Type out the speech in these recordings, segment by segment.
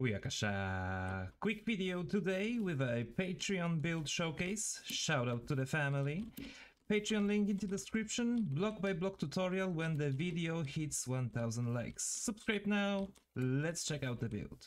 Uyakasha! Quick video today with a Patreon build showcase. Shout out to the family. Patreon link in the description, block by block tutorial when the video hits 1000 likes. Subscribe now, let's check out the build.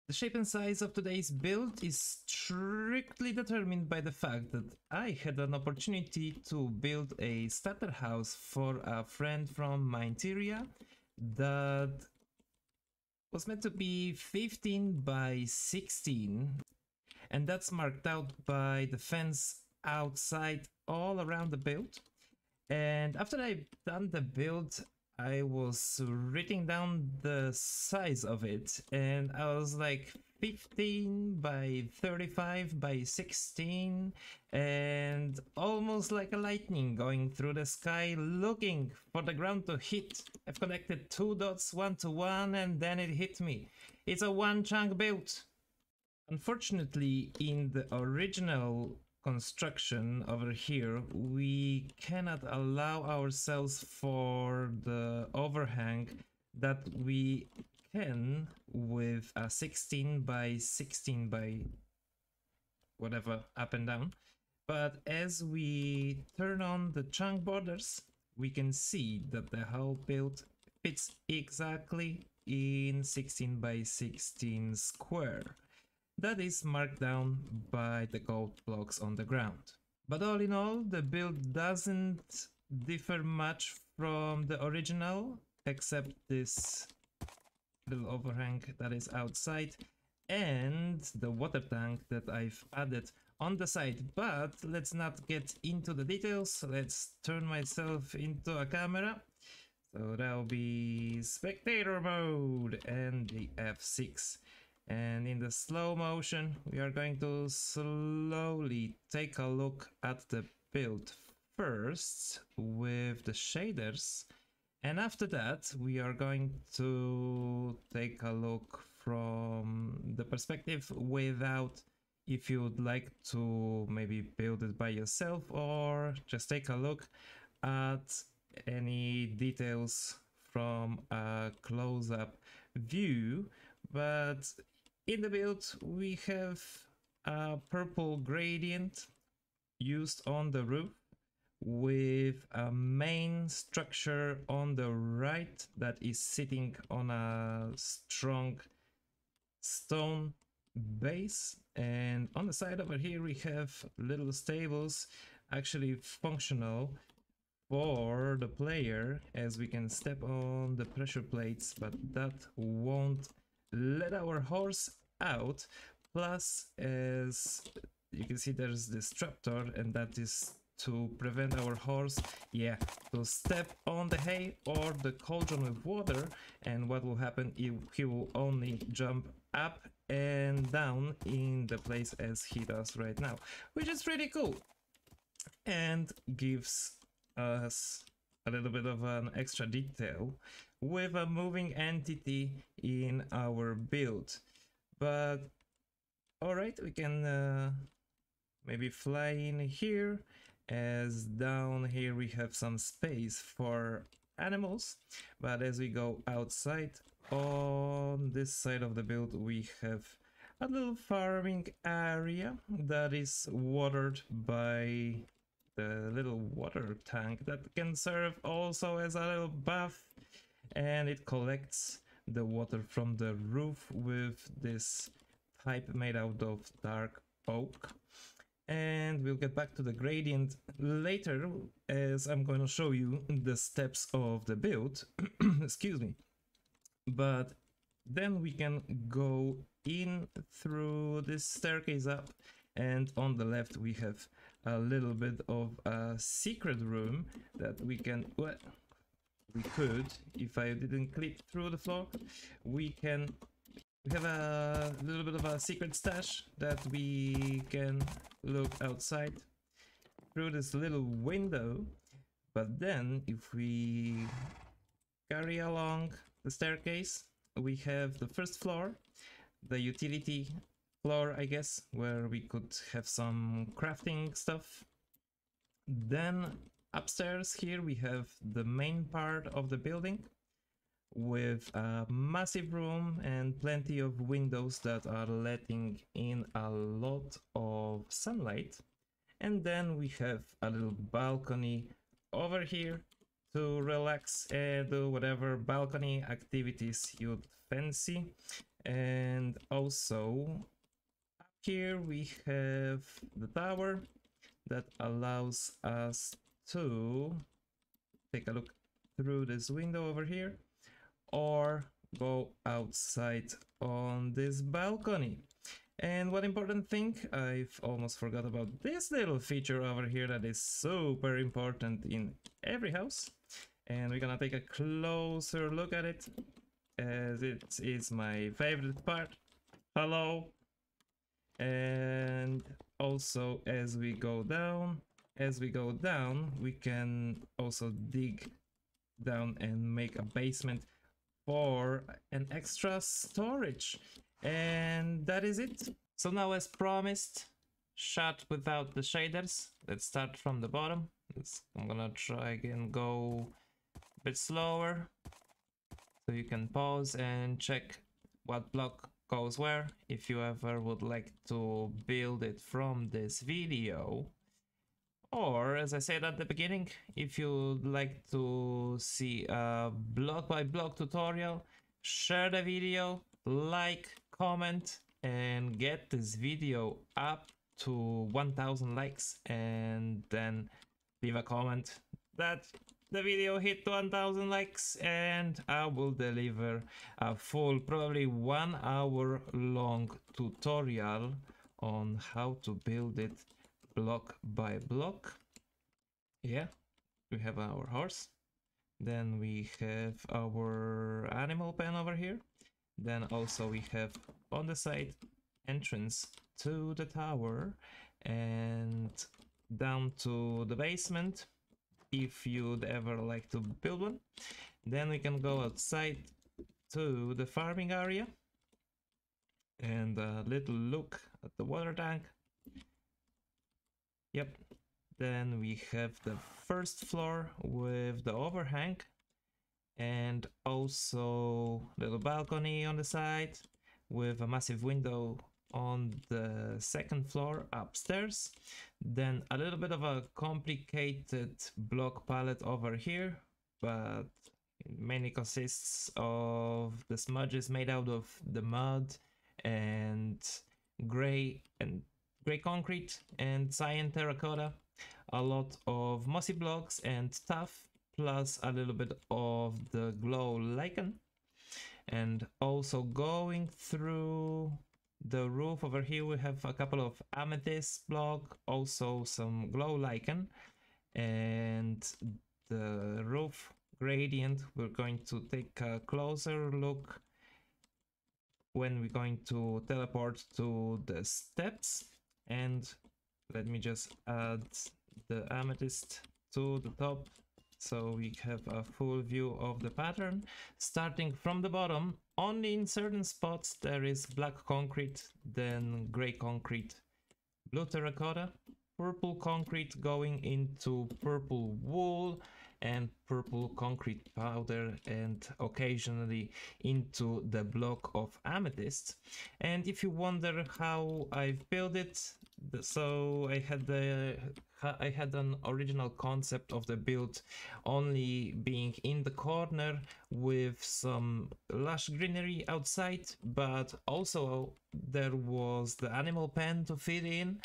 The shape and size of today's build is strictly determined by the fact that I had an opportunity to build a starter house for a friend from my interior that was meant to be 15 by 16, and that's marked out by the fence outside all around the build. And after I've done the build, I was writing down the size of it, and I was like 15 by 35 by 16, and almost like a lightning going through the sky looking for the ground to hit. I've connected two dots one to one, and then it hit me. It's a one chunk build. Unfortunately, in the original construction over here, we cannot allow ourselves for the overhang that we can with a 16 by 16 by whatever, up and down. But as we turn on the chunk borders, we can see that the whole build fits exactly in 16 by 16 square. That is marked down by the gold blocks on the ground. But all in all, the build doesn't differ much from the original, except this little overhang that is outside and the water tank that I've added on the side. But let's not get into the details. Let's turn myself into a camera. So that'll be spectator mode and the F6. And in the slow motion, we are going to slowly take a look at the build first with the shaders. And after that, we are going to take a look from the perspective without, if you would like to maybe build it by yourself, or just take a look at any details from a close-up view. But in the build, we have a purple gradient used on the roof with a main structure on the right that is sitting on a strong stone base. And on the side over here, we have little stables, actually functional for the player, as we can step on the pressure plates, but that won't let our horse out. Plus, as you can see, there's this trapdoor, and that is to prevent our horse, to step on the hay or the cauldron with water. And what will happen if he will only jump up and down in the place as he does right now, which is pretty cool and gives us a little bit of an extra detail with a moving entity in our build. But all right, we can maybe fly in here, as down here we have some space for animals. But as we go outside, on this side of the build, we have a little farming area that is watered by the little water tank that can serve also as a little bath, and it collects the water from the roof with this pipe made out of dark oak. And we'll get back to the gradient later, as I'm going to show you the steps of the build. Excuse me. But then we can go in through this staircase up, and on the left we have a little bit of a secret room that we can, well, we could, if I didn't clip through the floor, we have a little bit of a secret stash that we can look outside through this little window. But then if we carry along the staircase, we have the first floor, the utility floor, I guess, where we could have some crafting stuff. Then upstairs here we have the main part of the building, with a massive room and plenty of windows that are letting in a lot of sunlight. And then we have a little balcony over here to relax and do whatever balcony activities you'd fancy. And also up here we have the tower that allows us to take a look through this window over here or go outside on this balcony. And one important thing, I've almost forgot about this little feature over here that is super important in every house. And we're gonna take a closer look at it, as it is my favorite part. Hello! And also as we go down, we can also dig down and make a basement for an extra storage. And that is it. So now, as promised, shot without the shaders. Let's start from the bottom. I'm gonna try again, go a bit slower so you can pause and check what block goes where if you ever would like to build it from this video. Or, as I said at the beginning, if you'd like to see a block by block tutorial, share the video, like, comment, and get this video up to 1000 likes, and then leave a comment that the video hit 1000 likes, and I will deliver a full, probably 1 hour long tutorial on how to build it block by block. Yeah, we have our horse, then we have our animal pen over here, then also we have on the side entrance to the tower and down to the basement if you'd ever like to build one. Then we can go outside to the farming area and a little look at the water tank. Yep, then we have the first floor with the overhang and also little balcony on the side with a massive window on the second floor upstairs. Then a little bit of a complicated block palette over here, but it mainly consists of the smudges made out of the mud and gray concrete and cyan terracotta, a lot of mossy blocks and tuff, plus a little bit of the glow lichen. And also going through the roof over here we have a couple of amethyst block, also some glow lichen, and the roof gradient we're going to take a closer look when we're going to teleport to the steps. And let me just add the amethyst to the top so we have a full view of the pattern. Starting from the bottom, only in certain spots there is black concrete, then gray concrete, blue terracotta, purple concrete going into purple wool, and purple concrete powder, and occasionally into the block of amethyst. And if you wonder how I've built it, so I had an original concept of the build only being in the corner with some lush greenery outside, but also there was the animal pen to fit in,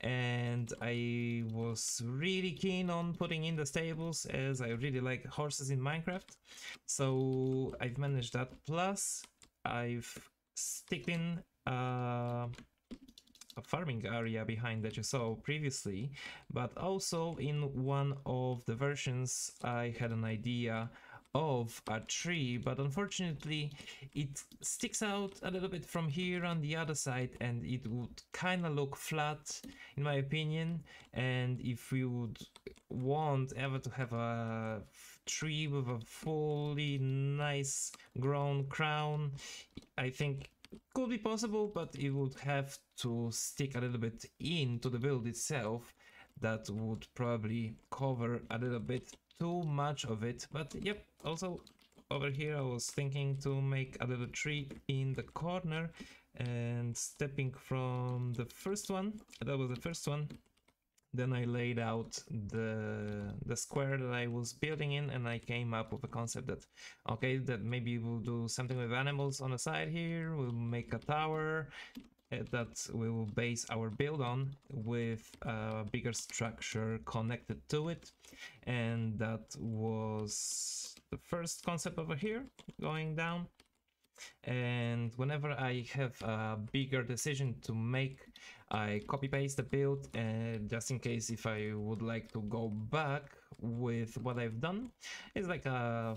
and I was really keen on putting in the stables as I really like horses in Minecraft. So I've managed that, plus I've sticked in a farming area behind that you saw previously, but also in one of the versions I had an idea of a tree, but unfortunately it sticks out a little bit from here on the other side and it would kind of look flat in my opinion. And if we would want ever to have a tree with a fully nice grown crown, I think could be possible, but it would have to stick a little bit into the build itself. That would probably cover a little bit too much of it, but yep, also over here I was thinking to make a little tree in the corner, and stepping from the first one, that was the first one, then I laid out the square that I was building in, and I came up with a concept that, okay, that maybe we'll do something with animals on the side here, we'll make a tower that we will base our build on with a bigger structure connected to it. And that was the first concept over here going down. And whenever I have a bigger decision to make, I copy paste the build, and just in case if I would like to go back with what I've done, it's like a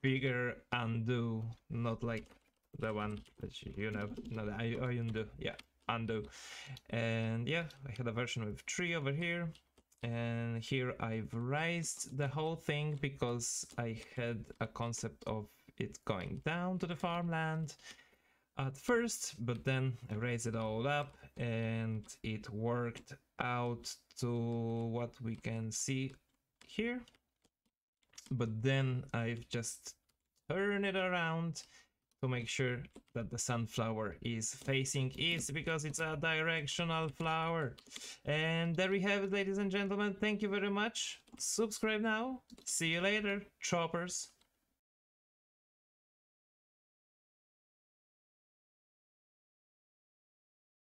bigger undo, not like the one that you know, not I undo, yeah, undo. And yeah, I had a version with 3 over here, and here I've raised the whole thing because I had a concept of it going down to the farmland at first, but then I raised it all up and it worked out to what we can see here. But then I've just turned it around to make sure that the sunflower is facing east, because it's a directional flower. And there we have it, ladies and gentlemen. Thank you very much. Subscribe now. See you later, choppers.